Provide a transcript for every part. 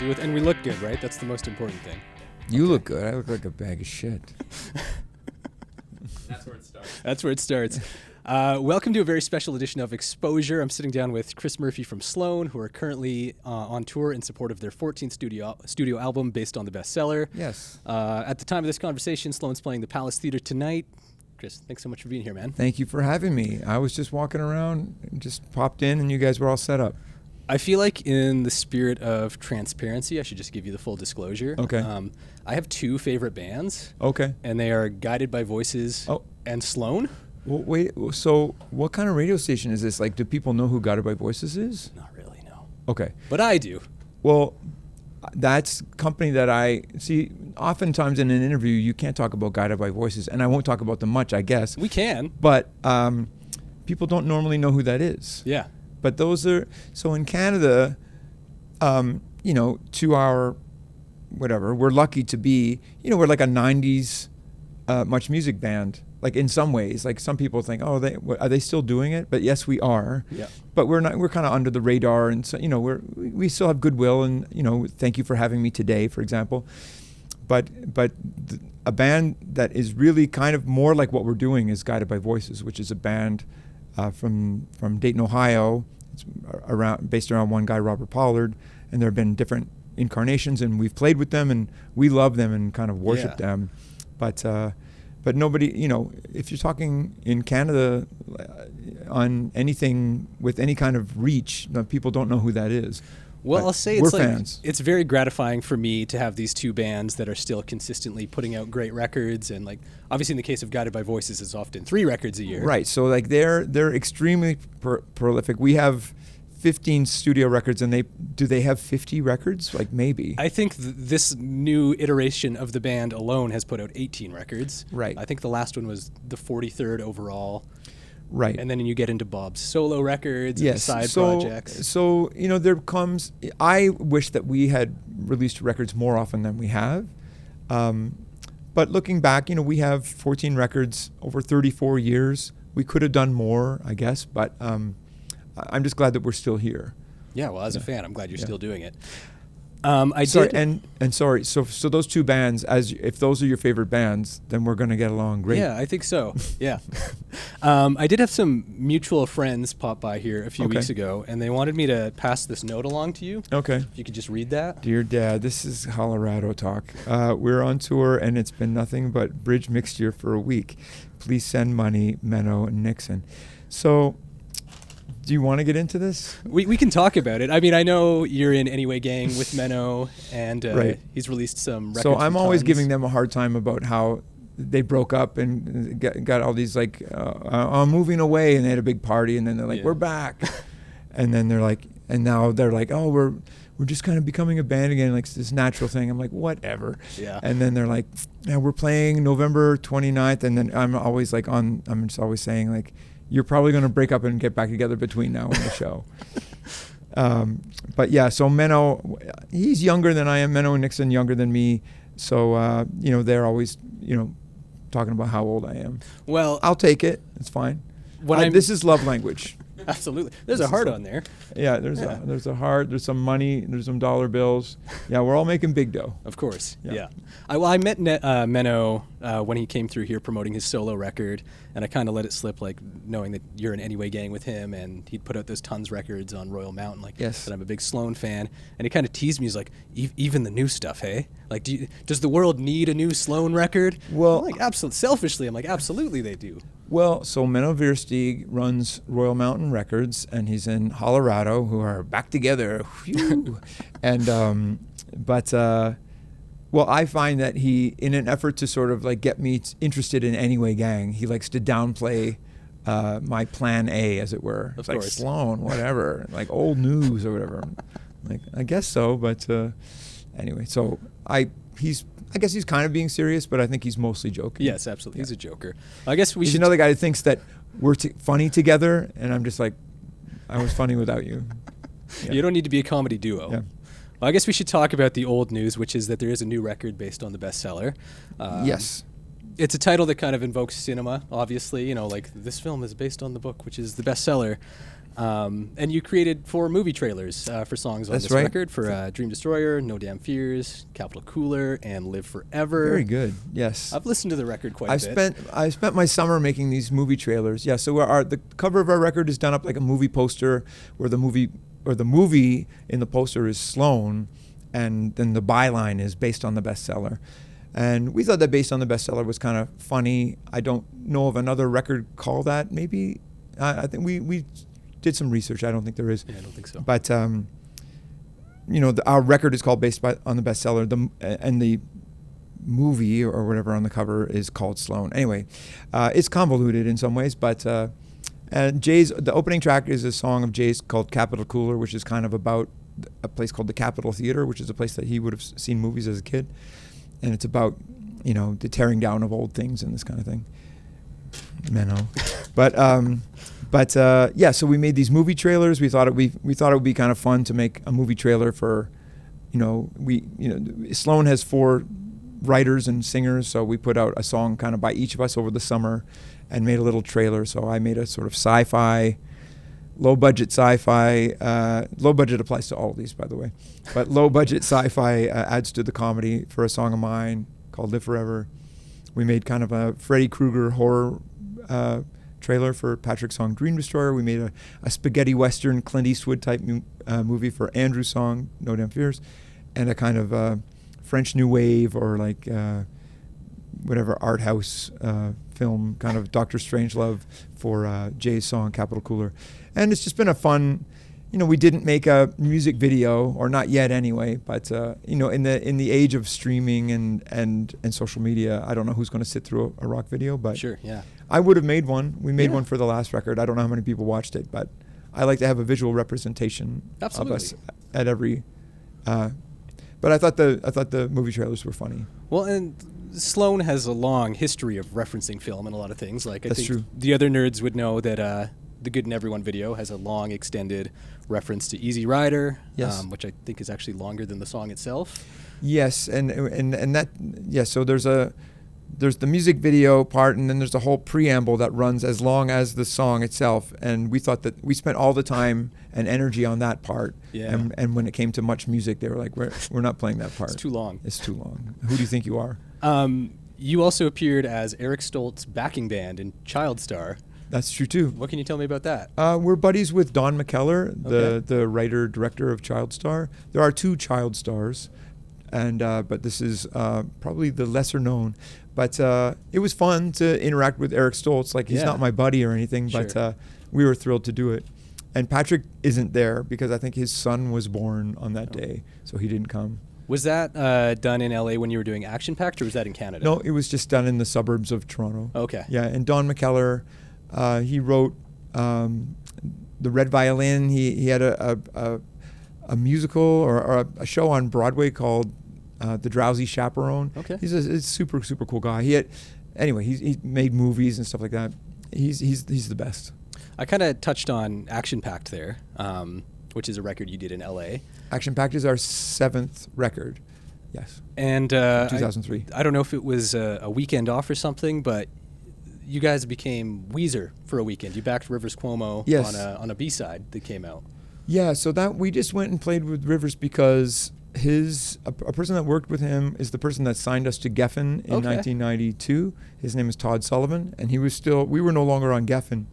And we look good, right? That's the most important thing. You look good. I look like a bag of shit. That's where it starts. That's where it starts. Welcome to a very special edition of Exposure. I'm sitting down with Chris Murphy from Sloan, who are currently on tour in support of their 14th studio album based on the bestseller. Yes. At the time of this conversation, Sloan's playing the Palace Theater tonight. Chris, thanks so much for being here, man. Thank you for having me. I was just walking around and just popped in and you guys were all set up. I feel like in the spirit of transparency, I should just give you the full disclosure. Okay. I have two favorite bands. Okay. And they are Guided by Voices and Sloan. Well, wait, so what kind of radio station is this? Like, do people know who Guided by Voices is? Not really, no. Okay. But I do. Well, that's company that I see. Oftentimes in an interview, you can't talk about Guided by Voices, and I won't talk about them much, I guess. We can. But people don't normally know who that is. Yeah. But those are, so in Canada, to our, whatever, we're lucky to be, we're like a 90s Much Music band. Like in some ways, like some people think, are they still doing it? But yes, we are. Yeah. But we're not. We're kind of under the radar, and so we still have goodwill, and thank you for having me today, for example. But a band that is really kind of more like what we're doing is Guided by Voices, which is a band from Dayton, Ohio. It's based around one guy, Robert Pollard, and there have been different incarnations, and we've played with them, and we love them and kind of worship them. But nobody, if you're talking in Canada on anything with any kind of reach, people don't know who that is. Well, but I'll say we're fans. It's very gratifying for me to have these two bands that are still consistently putting out great records, and obviously in the case of Guided by Voices, it's often 3 records a year. Right. So they're extremely prolific. We have 15 studio records, and they have 50 records? Maybe. I think this new iteration of the band alone has put out 18 records. Right. I think the last one was the 43rd overall. Right. And then you get into Bob's solo records and side projects. So, there comes, I wish that we had released records more often than we have. But looking back, we have 14 records over 34 years. We could have done more, I guess, but I'm just glad that we're still here. Yeah, well, as a fan, I'm glad you're still doing it. Sorry. So those two bands, if those are your favorite bands, then we're going to get along great. Yeah, I think so. Yeah. I did have some mutual friends pop by here a few weeks ago, and they wanted me to pass this note along to you. Okay. If you could just read that. Dear Dad, this is Colorado talk. We're on tour, and it's been nothing but bridge mixture for a week. Please send money, Menno and Nixon. So, do you want to get into this? We can talk about it. I mean, I know you're in Anyway Gang with Menno, and he's released some records. So I'm always giving them a hard time about how they broke up and got all these I'm moving away, and they had a big party, and then they're like, we're back. And then they're like, and now they're like, oh, we're just kind of becoming a band again, like this natural thing. I'm like, whatever. Yeah. And then they're like, yeah, we're playing November 29th, and then I'm always I'm just always saying you're probably going to break up and get back together between now and the show. But yeah, so Menno, he's younger than I am. Menno and Nixon younger than me. So, they're always, talking about how old I am. Well, I'll take it. It's fine. This is love language. Absolutely. There's a heart on there. Yeah, there's a heart, there's some money, there's some dollar bills. Yeah, we're all making big dough. Of course, yeah. I met Menno when he came through here promoting his solo record, and I kind of let it slip, knowing that you're in Anyway Gang with him, and he'd put out those Tons records on Royal Mountain, that I'm a big Sloan fan, and he kind of teased me, he's like, even the new stuff, hey? Does the world need a new Sloan record? Well, absolutely. Selfishly, I'm like, absolutely they do. Well, so Menno Versteeg runs Royal Mountain Records, and he's in Colorado, who are back together. And I find that he, in an effort to sort of get me interested in Anyway Gang, he likes to downplay my plan A, as it were. It's like Sloan, whatever, old news or whatever. I guess so, but anyway. So I guess he's kind of being serious, but I think he's mostly joking. Yes, absolutely. He's a joker. I guess he's another guy who thinks that we're funny together, and I'm just like, I was funny without you. Yeah. You don't need to be a comedy duo. Yeah. Well, I guess we should talk about the old news, which is that there is a new record based on the bestseller. Yes. It's a title that kind of invokes cinema, obviously. This film is based on the book, which is the bestseller. And you created 4 movie trailers for songs on That's this right. record for Dream Destroyer, No Damn Fears, Capital Cooler, and Live Forever. Very good. Yes. I've listened to the record quite a bit. I spent my summer making these movie trailers. Yeah. So the cover of our record is done up like a movie poster, where the movie in the poster is Sloan, and then the byline is based on the bestseller. And we thought that based on the bestseller was kind of funny. I don't know of another record called that. Maybe I think we did some research. I don't think there is. Yeah, I don't think so. But our record is called based on the bestseller. And the movie or whatever on the cover is called Sloan. Anyway, it's convoluted in some ways, but the opening track is a song of Jay's called Capital Cooler, which is kind of about a place called the Capitol Theater, which is a place that he would have seen movies as a kid. And it's about, the tearing down of old things and this kind of thing. Menno. So we made these movie trailers. We thought it would be kind of fun to make a movie trailer for, Sloan has 4 writers and singers, so we put out a song kind of by each of us over the summer and made a little trailer. So I made a sort of low budget sci-fi, low budget applies to all of these, by the way, but low budget sci-fi adds to the comedy for a song of mine called Live Forever. We made kind of a Freddy Krueger horror trailer for Patrick's song Dream Destroyer. We made a spaghetti western Clint Eastwood type movie for Andrew's song No Damn Fears, and a kind of French New Wave or like whatever art house film, kind of Dr. Strangelove for Jay's song Capital Cooler. And it's just been a fun, we didn't make a music video, or not yet anyway, but in the age of streaming and social media, I don't know who's going to sit through a rock video, but sure, yeah. I would have made one. We made one for the last record. I don't know how many people watched it, but I like to have a visual representation of us at every but I thought the movie trailers were funny. Well, and Sloan has a long history of referencing film and a lot of things. Like That's true. The other nerds would know that the Good in Everyone video has a long extended reference to Easy Rider, yes. Which I think is actually longer than the song itself. Yes, and that, yes. So there's the music video part, and then there's a whole preamble that runs as long as the song itself. And we thought that we spent all the time and energy on that part. Yeah. And when it came to Much Music, they were like, we're not playing that part. It's too long. It's too long. Who do you think you are? You also appeared as Eric Stoltz's backing band in Child Star. That's true too. What can you tell me about that? We're buddies with Don McKellar, the writer-director of Child Star. There are 2 Child Stars, and but this is probably the lesser known. But it was fun to interact with Eric Stoltz. Like, he's not my buddy or anything, Sure. but we were thrilled to do it. And Patrick isn't there because I think his son was born on that day, so he didn't come. Was that done in LA when you were doing Action Pact, or was that in Canada? No, it was just done in the suburbs of Toronto. Okay. Yeah, and Don McKellar, he wrote The Red Violin. He had a musical or a show on Broadway called The Drowsy Chaperone. Okay. He's a super cool guy. He made movies and stuff like that. He's the best. I kind of touched on Action Pact there, which is a record you did in LA. Action Pact is our 7th record. Yes. And 2003. I don't know if it was a weekend off or something, but you guys became Weezer for a weekend. You backed Rivers Cuomo on a B-side that came out. Yeah, so that we just went and played with Rivers because a person that worked with him is the person that signed us to Geffen in 1992. His name is Todd Sullivan, and we were no longer on Geffen,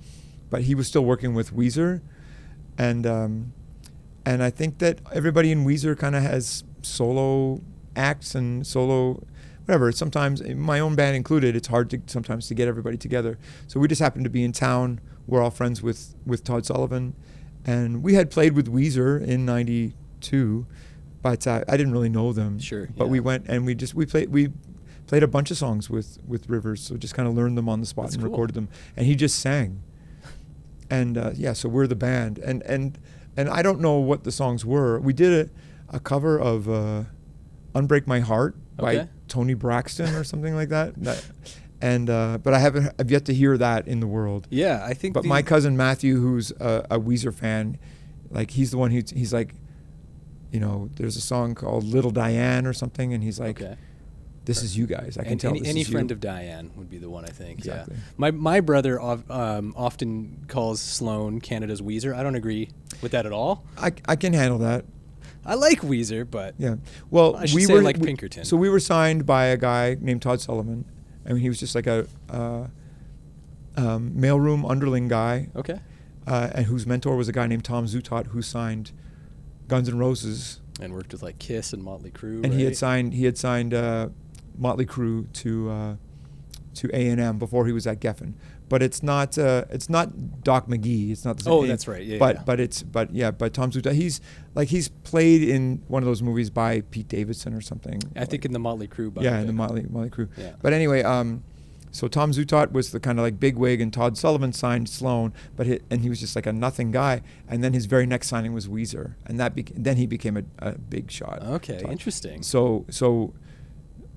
but he was still working with Weezer, and I think that everybody in Weezer kind of has solo acts and solo whatever. Sometimes, my own band included, it's hard sometimes to get everybody together. So we just happened to be in town. We're all friends with Todd Sullivan, and we had played with Weezer in '92, but I didn't really know them. Sure. But we went and we played a bunch of songs with Rivers, so just kind of learned them on the spot. That's and cool. Recorded them, and he just sang. And so we're the band, and I don't know what the songs were. We did a cover of "Unbreak My Heart" by Tony Braxton or something like that. But I've yet to hear that in the world. Yeah, I think. But my cousin Matthew, who's a Weezer fan, like he's the one he's like, there's a song called "Little Diane" or something, and he's like, this is you guys. I can tell this any is friend you. of Diane would be the one, I think. Exactly. Yeah. My brother often calls Sloan Canada's Weezer. I don't agree with that at all. I can handle that. I like Weezer, but Yeah. Well, I should say like Pinkerton. So we were signed by a guy named Todd Sullivan. I mean, he was just like a mailroom underling guy. Okay. And whose mentor was a guy named Tom Zutaut, who signed Guns N' Roses. And worked with like Kiss and Motley Crue. And right? he had signed Motley Crue to A&M before he was at Geffen. But it's not Doc McGee. It's not the same. Oh, that's right. Yeah. But Tom Zutaut, he's played in one of those movies by Pete Davidson or something. I think in the Motley Crue. In the Motley Crue. Yeah. But anyway, so Tom Zutaut was the kind of like bigwig, and Todd Sullivan signed Sloan, and he was just like a nothing guy. And then his very next signing was Weezer, and then he became a big shot. Okay, Todd. interesting. So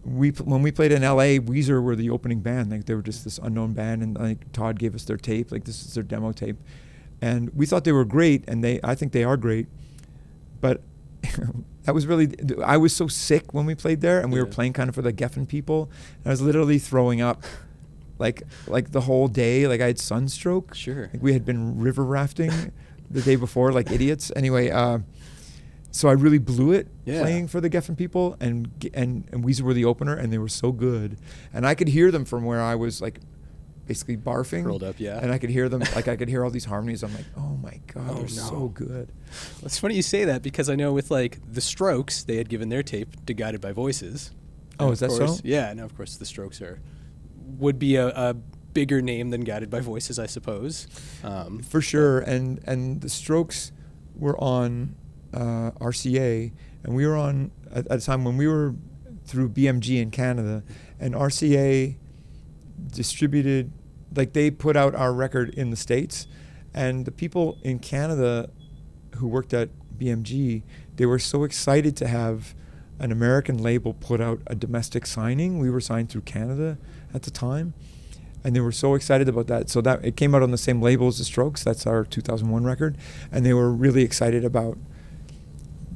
when we played in LA, Weezer were the opening band. Like they were just this unknown band, and like Todd gave us their tape. Like this is their demo tape, and we thought they were great, and I think they are great, but. That was really, I was so sick when we played there, and we were playing kind of for the Geffen people. And I was literally throwing up like the whole day. Like I had sunstroke. Sure. Like we had been river rafting the day before like idiots. Anyway, so I really blew it playing for the Geffen people, and Weezer were the opener, and they were so good. And I could hear them from where I was like basically barfing. Rolled up, yeah. And I could hear them, like I could hear all these harmonies. I'm like, oh my God, they're so good. Well, it's funny you say that, because I know with like the Strokes, they had given their tape to Guided by Voices. Oh, is that so? Yeah, and of course the Strokes would be a bigger name than Guided by Voices, I suppose. For sure, and the Strokes were on RCA, and we were on at a time when we were through BMG in Canada, and RCA distributed, like they put out our record in the States, and the people in Canada who worked at BMG, they were so excited to have an American label put out a domestic signing. We were signed through Canada at the time, and they were so excited about that. So that it came out on the same label as the Strokes. That's our 2001 record, and they were really excited about.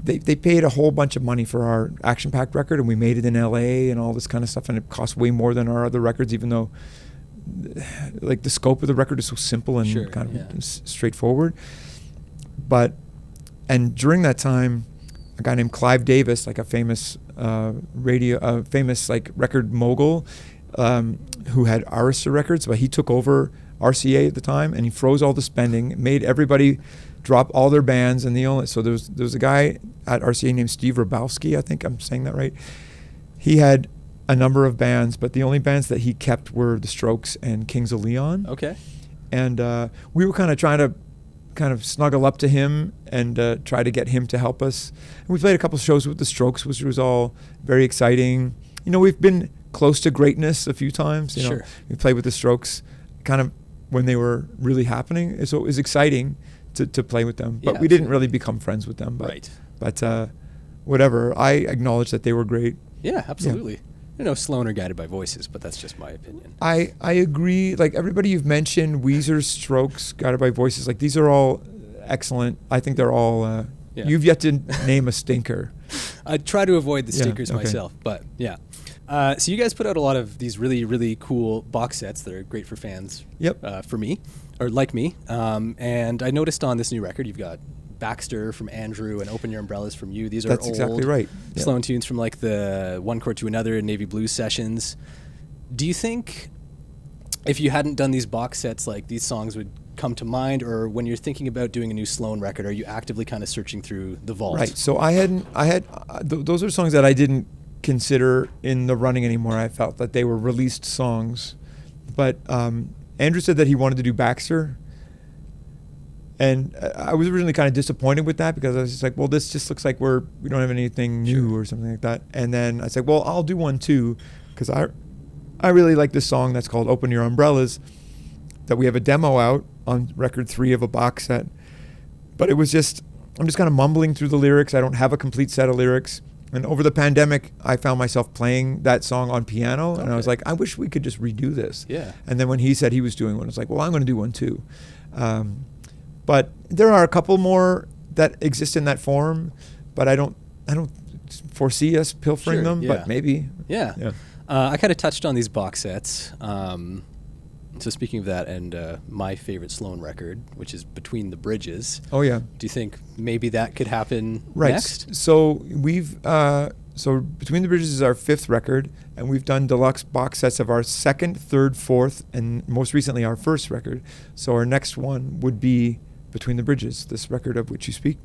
They paid a whole bunch of money for our action-packed record, and we made it in LA and all this kind of stuff, and it cost way more than our other records, even though like the scope of the record is so simple and kind of straightforward. And during that time, a guy named Clive Davis, like a famous famous like record mogul, who had Arista Records, but he took over RCA at the time, and he froze all the spending, made everybody drop all their bands, and so there was a guy at RCA named Steve Rabowski, I think I'm saying that right. He had a number of bands, but the only bands that he kept were the Strokes and Kings of Leon. Okay. And we were kind of trying to snuggle up to him and try to get him to help us. And we played a couple of shows with the Strokes, which was all very exciting. You know, we've been close to greatness a few times. You know, we played with the Strokes kind of when they were really happening. So it was exciting to play with them. But we didn't really become friends with them. But whatever. I acknowledge that they were great. Yeah, absolutely. Yeah. You know, Sloan are Guided by Voices, but that's just my opinion. I agree. Like everybody you've mentioned, Weezer, Strokes, Guided by Voices, like these are all excellent. I think they're all. You've yet to name a stinker. I try to avoid the stinkers myself, but yeah. So you guys put out a lot of these really, really cool box sets that are great for fans. Yep. For me, or like me. And I noticed on this new record, you've got Baxter from Andrew and Open Your Umbrellas from you. These are That's old exactly right. Sloan tunes from like the One Chord to Another and Navy Blues sessions. Do you think if you hadn't done these box sets, like these songs would come to mind, or when you're thinking about doing a new Sloan record, are you actively kind of searching through the vault? Right. So those are songs that I didn't consider in the running anymore. I felt that they were released songs, but Andrew said that he wanted to do Baxter. And I was originally kind of disappointed with that, because I was just like, well, this just looks like we don't have anything new or something like that. And then I said, well, I'll do one too, because I really like this song that's called Open Your Umbrellas, that we have a demo out on record 3 of a box set. But it was I'm just kind of mumbling through the lyrics. I don't have a complete set of lyrics. And over the pandemic, I found myself playing that song on piano. And I was like, I wish we could just redo this. Yeah. And then when he said he was doing one, I was like, well, I'm going to do one too. But there are a couple more that exist in that form, but I don't foresee us pilfering them, but maybe. Yeah. I kind of touched on these box sets. So speaking of that, and my favorite Sloan record, which is Between the Bridges. Oh yeah. Do you think maybe that could happen right. next? So we've so Between the Bridges is our 5th record, and we've done deluxe box sets of our 2nd, 3rd, 4th, and most recently our 1st record. So our next one would be Between the Bridges, this record of which you speak.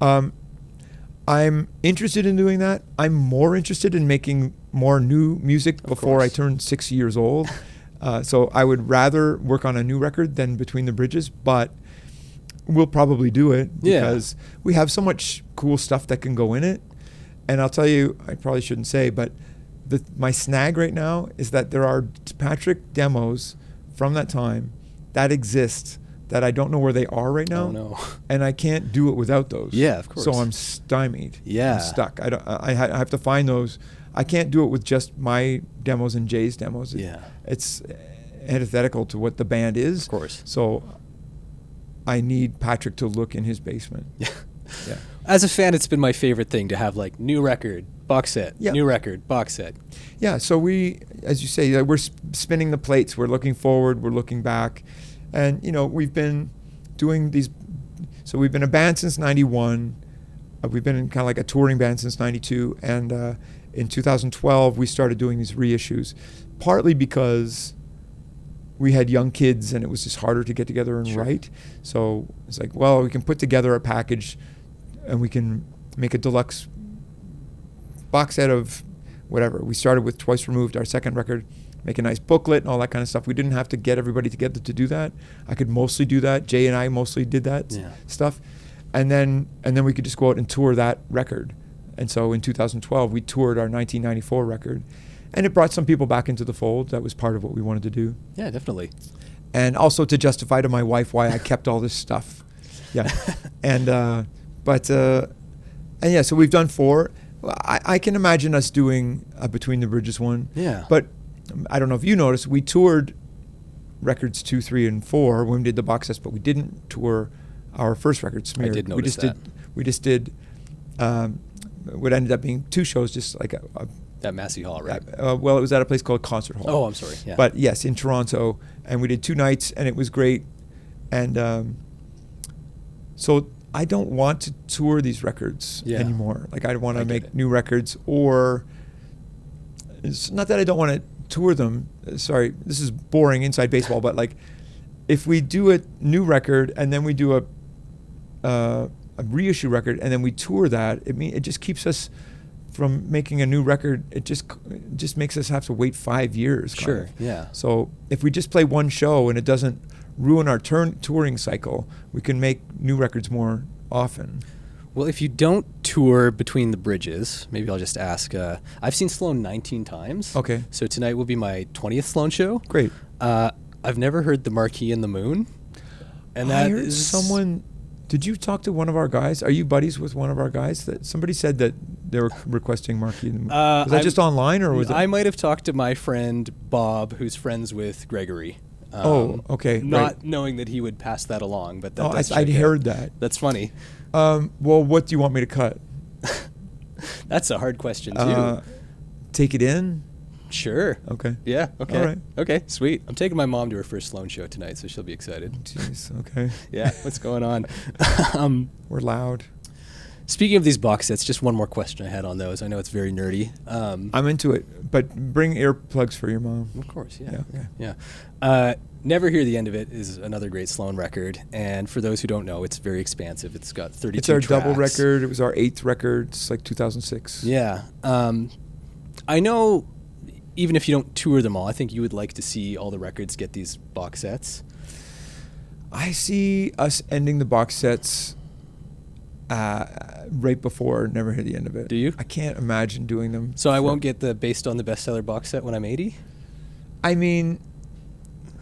I'm interested in doing that. I'm more interested in making more new music before I turn 6 years old. So I would rather work on a new record than Between the Bridges, but we'll probably do it because we have so much cool stuff that can go in it. And I'll tell you, I probably shouldn't say, but my snag right now is that there are Patrick demos from that time that exist that I don't know where they are right now. Oh, no. And I can't do it without those. Yeah, of course. So I'm stymied. Yeah. I'm stuck. I have to find those. I can't do it with just my demos and Jay's demos. It's antithetical to what the band is. Of course. So I need Patrick to look in his basement. Yeah. Yeah. As a fan, it's been my favorite thing to have like new record, box set, new record, box set. Yeah. So we, as you say, we're spinning the plates. We're looking forward. We're looking back. And, we've been doing these. So we've been a band since 91. We've been kind of like a touring band since 92. And in 2012, we started doing these reissues, partly because we had young kids and it was just harder to get together and write. So it's like, well, we can put together a package and we can make a deluxe box set of whatever. We started with Twice Removed, our 2nd record, make a nice booklet and all that kind of stuff. We didn't have to get everybody together to do that. I could mostly do that. Jay and I mostly did that stuff. And then we could just go out and tour that record. And so in 2012, we toured our 1994 record. And it brought some people back into the fold. That was part of what we wanted to do. Yeah, definitely. And also to justify to my wife why I kept all this stuff. Yeah. And so we've done 4. I can imagine us doing a Between the Bridges one. Yeah. But I don't know if you noticed, we toured records 2, 3, and 4 when we did the box sets, but we didn't tour our first record, Smeared. I did notice that. We just did what ended up being 2 shows, just like that Massey Hall, right? Well, it was at a place called Concert Hall. Oh, I'm sorry. Yeah. But yes, in Toronto, and we did 2 nights, and it was great. And so I don't want to tour these records anymore. Like I want to make new records, or it's not that I don't want to tour them. Sorry, this is boring inside baseball, but like if we do a new record and then we do a reissue record and then we tour that, it just keeps us from making a new record. It just makes us have to wait 5 years. Sure. Yeah. So if we just play one show and it doesn't ruin our touring cycle, we can make new records more often. Well, if you don't tour Between the Bridges, maybe I'll just ask. I've seen Sloan 19 times. Okay. So tonight will be my 20th Sloan show. Great. I've never heard The Marquee and the Moon. And I heard someone. Did you talk to one of our guys? Are you buddies with one of our guys? That somebody said that they were requesting Marquee and the Moon. Was that just online, or was it? I might have talked to my friend Bob, who's friends with Gregory. Okay. Not knowing that he would pass that along, but that I'd heard that. That's funny. Well, what do you want me to cut? That's a hard question too. Take it in? Sure. Okay. Yeah. Okay. All right. Okay. Sweet. I'm taking my mom to her first Sloan show tonight, so she'll be excited. Jeez. Okay. Yeah. What's going on? We're loud. Speaking of these box sets, just one more question I had on those. I know it's very nerdy. I'm into it, but bring earplugs for your mom. Of course. Yeah. Okay. Yeah. Never Hear the End of It is another great Sloan record, and for those who don't know, it's very expansive. It's got 32 It's our tracks. double record. It was our 8th record. It's like 2006. Yeah. I know, even if you don't tour them all, I think you would like to see all the records get these box sets. I see us ending the box sets right before Never Hear the End of It. Do you? I can't imagine doing them. So I won't get the Based on the Bestseller box set when I'm 80? I mean,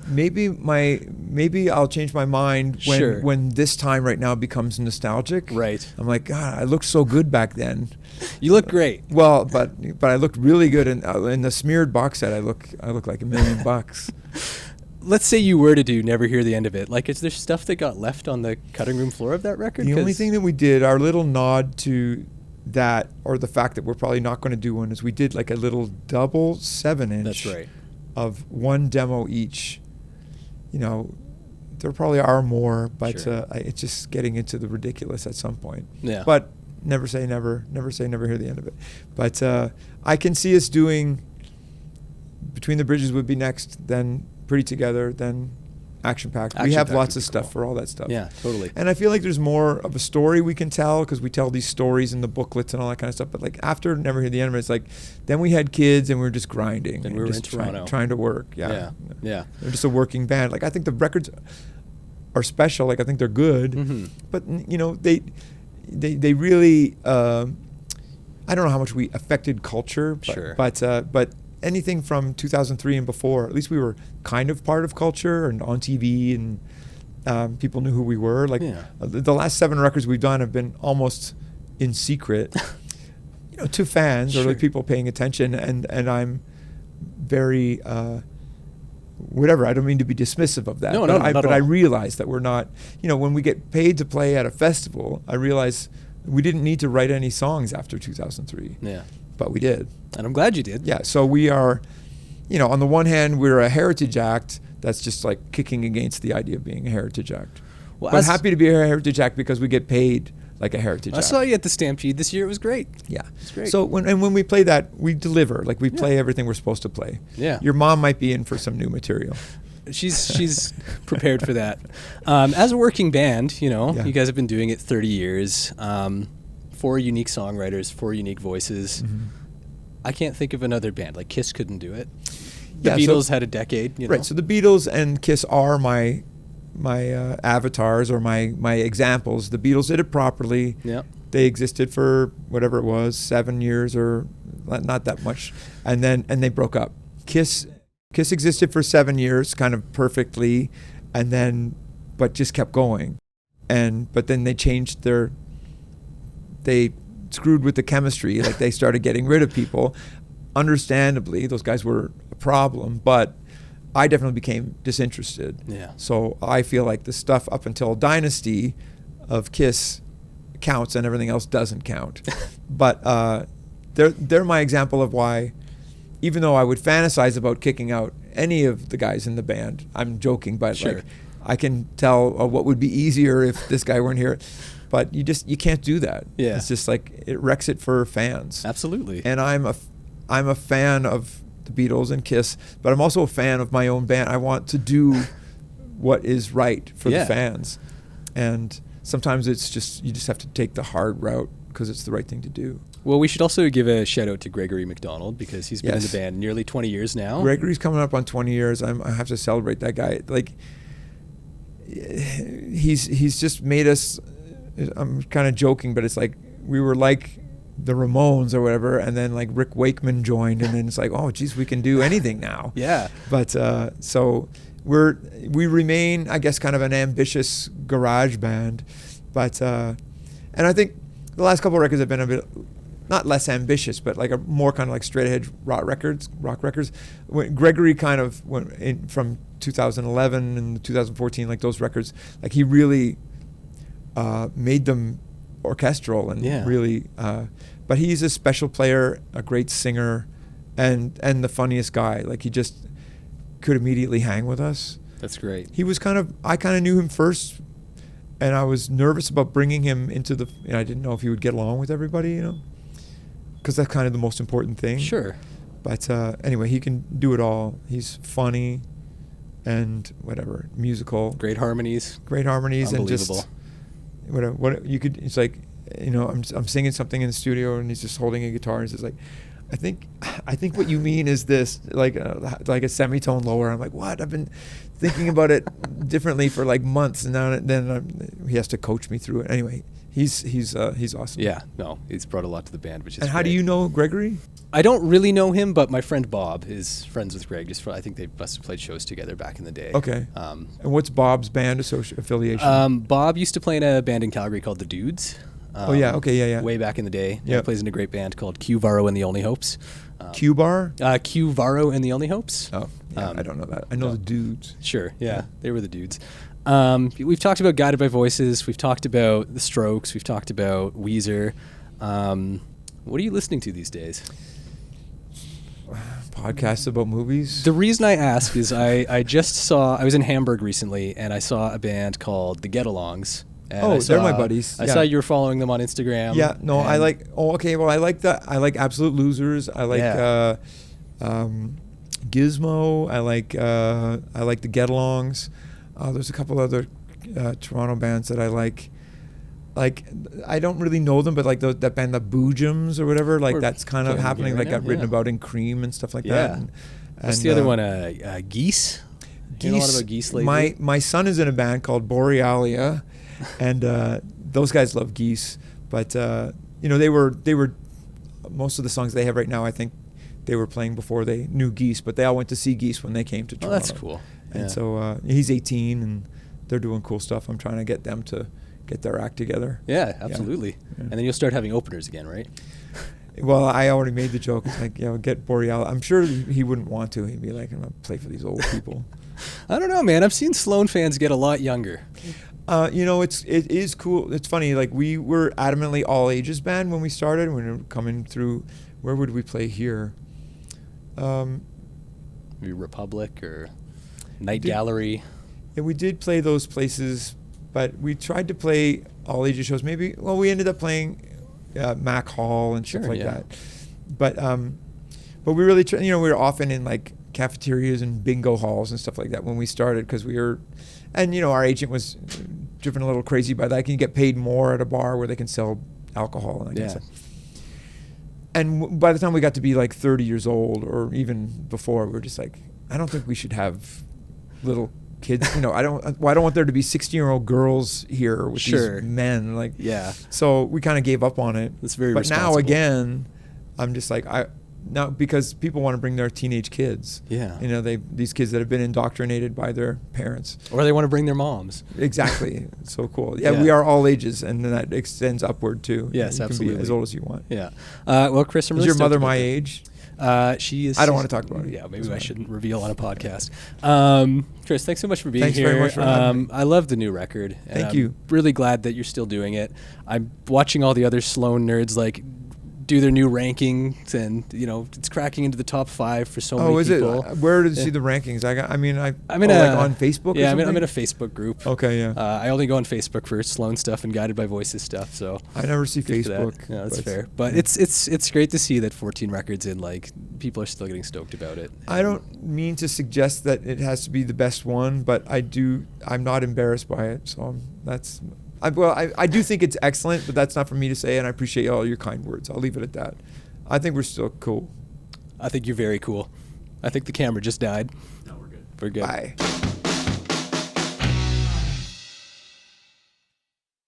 maybe I'll change my mind when this time right now becomes nostalgic. Right. I'm like, God, I looked so good back then. You look great. Well, but I looked really good in the Smeared box set. I look like $1 million. Let's say you were to do Never Hear the End of It. Like, is there stuff that got left on the cutting room floor of that record? The only thing that we did, our little nod to that, or the fact that we're probably not going to do one, is we did like a little double 7-inch. That's right. Of one demo each. You know, there probably are more, but Sure. It's just getting into the ridiculous at some point. Yeah. But never say never. Never say never, hear the end of it. But I can see us doing Between the Bridges would be next, then Pretty Together, then Action Packed. We have lots of stuff for all that stuff. Yeah, totally. And I feel like there's more of a story we can tell, because we tell these stories in the booklets and all that kind of stuff. But like after Never Hear the End of It, it's like, then we had kids and we were just grinding. And we were just in Toronto. trying to work. Yeah. They're just a working band. Like I think the records are special. Like I think they're good. Mm-hmm. But you know, they really, I don't know how much we affected culture. But, Sure. But anything from 2003 and before, at least we were kind of part of culture and on TV, and people knew who we were. Like the last 7 records we've done have been almost in secret, you know, to fans or like people paying attention. And I'm very, whatever. I don't mean to be dismissive of that. No, but I realize that we're not, you know, when we get paid to play at a festival, I realize we didn't need to write any songs after 2003. Yeah. But we did. And I'm glad you did. Yeah, so we are, you know, on the one hand, we're a heritage act that's just like kicking against the idea of being a heritage act. Well, I'm happy to be a heritage act because we get paid like a heritage act. I saw you at the Stampede this year. It was great. Yeah. It's great. So when we play that, we deliver. Like we play everything we're supposed to play. Yeah. Your mom might be in for some new material. She's prepared for that. As a working band, you know, you guys have been doing it 30 years. 4 unique songwriters, 4 unique voices. Mm-hmm. I can't think of another band. Like Kiss couldn't do it. The Beatles had a decade. You know? Right. So the Beatles and Kiss are my avatars or my examples. The Beatles did it properly. Yeah. They existed for whatever it was, 7 years or not that much, and they broke up. Kiss existed for 7 years, kind of perfectly, and then but just kept going, but then they changed they screwed with the chemistry. Like they started getting rid of people. Understandably, those guys were a problem, but I definitely became disinterested. Yeah. So I feel like the stuff up until Dynasty of Kiss counts and everything else doesn't count. But they're my example of why, even though I would fantasize about kicking out any of the guys in the band, I'm joking, but like I can tell what would be easier if this guy weren't here. But you can't do that. Yeah. It's just like it wrecks it for fans. Absolutely. And I'm a fan of the Beatles and Kiss, but I'm also a fan of my own band. I want to do what is right for the fans. And sometimes it's just you just have to take the hard route because it's the right thing to do. Well, we should also give a shout out to Gregory McDonald because he's been in the band nearly 20 years now. Gregory's coming up on 20 years. I have to celebrate that guy. Like he's just made us. I'm kind of joking, but it's like we were like the Ramones or whatever, and then like Rick Wakeman joined, and then it's like, oh, geez, we can do anything now. Yeah. But so we remain, I guess, kind of an ambitious garage band, but and I think the last couple of records have been a bit not less ambitious, but like a more kind of like straight ahead rock records. When Gregory kind of went in from 2011 and 2014, like those records, like he really made them orchestral and really, but he's a special player, a great singer, and the funniest guy. Like he just could immediately hang with us. That's great. He was I kind of knew him first, and I was nervous about bringing him into I didn't know if he would get along with everybody, you know, because that's kind of the most important thing. Sure. But anyway, he can do it all. He's funny and whatever, musical. Great harmonies. And just what you could. It's like, you know, I'm singing something in the studio and he's just holding a guitar and he's just like, I think what you mean is this, like a semitone lower. I'm like, what? I've been thinking about it differently for like months, and then he has to coach me through it. Anyway, he's awesome. Yeah, no, he's brought a lot to the band, which is. And how do you know Gregory? I don't really know him, but my friend Bob is friends with Greg. I think they must have played shows together back in the day. Okay. And what's Bob's band affiliation? Bob used to play in a band in Calgary called The Dudes. Way back in the day. Yeah. He plays in a great band called Q Varro and the Only Hopes. Q Bar? Q Varro and the Only Hopes. Oh, yeah, I don't know that. I know the Dudes. Sure, yeah, they were the Dudes. We've talked about Guided by Voices. We've talked about The Strokes. We've talked about Weezer. What are you listening to these days? Podcasts about movies. The reason I ask is I was in Hamburg recently, and I saw a band called the Get-Alongs. And they're my buddies. I saw you were following them on Instagram. Yeah, no, I like. Oh, okay. Well, I like that. I like Absolute Losers. I like Gizmo. I like the Get-Alongs. There's a couple other Toronto bands that I like. Like, I don't really know them, but like that band, the Boojums or whatever, like that's kind of happening. Like got written about in Cream and stuff like that. And what's the other one? Geese. Geese. A lot about Geese lately. My son is in a band called Borealia, and those guys love Geese. But they were most of the songs they have right now, I think they were playing before they knew Geese, but they all went to see Geese when they came to Toronto. Oh, that's cool. And so he's 18 and they're doing cool stuff. I'm trying to get them to get their act together. Yeah, absolutely. Yeah. And then you'll start having openers again, right? Well, I already made the joke. It's like, get Boreal. I'm sure he wouldn't want to. He'd be like, I'm going to play for these old people. I don't know, man. I've seen Sloan fans get a lot younger. It is cool. It's funny. Like, we were adamantly all ages band when we started. When we were coming through, where would we play here? Maybe Republic or Night Gallery. Yeah, we did play those places, but we tried to play all ages shows. We ended up playing Mac Hall and stuff like that. But we really we were often in like cafeterias and bingo halls and stuff like that when we started, because we were, and our agent was driven a little crazy by that. Can you get paid more at a bar where they can sell alcohol and that kind of stuff? And by the time we got to be like 30 years old, or even before, we were just like, I don't think we should have little kids. I don't want there to be 16-year-old girls here with these men. Like, so we kind of gave up on it. That's very But responsible. now again, I'm just like, now because people want to bring their teenage kids. Yeah. These kids that have been indoctrinated by their parents. Or they want to bring their moms. Exactly. So cool. Yeah, we are all ages, and then that extends upward too. Yes, absolutely. You can be as old as you want. Yeah. Well, Chris, I'm really Is your mother stoked about my that. age? She is. I don't want to talk about it. Yeah, maybe I shouldn't reveal on a podcast. Chris, thanks so much for being Thanks here. very much for having me. I love the new record. Thank you. Really glad that you're still doing it. I'm watching all the other Sloan nerds like do their new rankings, and it's cracking into the top 5 for so many people. Oh, is it? Where did you see the rankings? I'm in on Facebook. Yeah, or something? I'm in a Facebook group. Okay, yeah. I only go on Facebook for Sloan stuff and Guided by Voices stuff. So I never see Facebook. Yeah, that's fair. But it's great to see that 14 records in, like, people are still getting stoked about it. I don't mean to suggest that it has to be the best one, but I'm not embarrassed by it. So I do think it's excellent, but that's not for me to say, and I appreciate all your kind words. I'll leave it at that. I think we're still cool. I think you're very cool. I think the camera just died. No, we're good. We're good. Bye.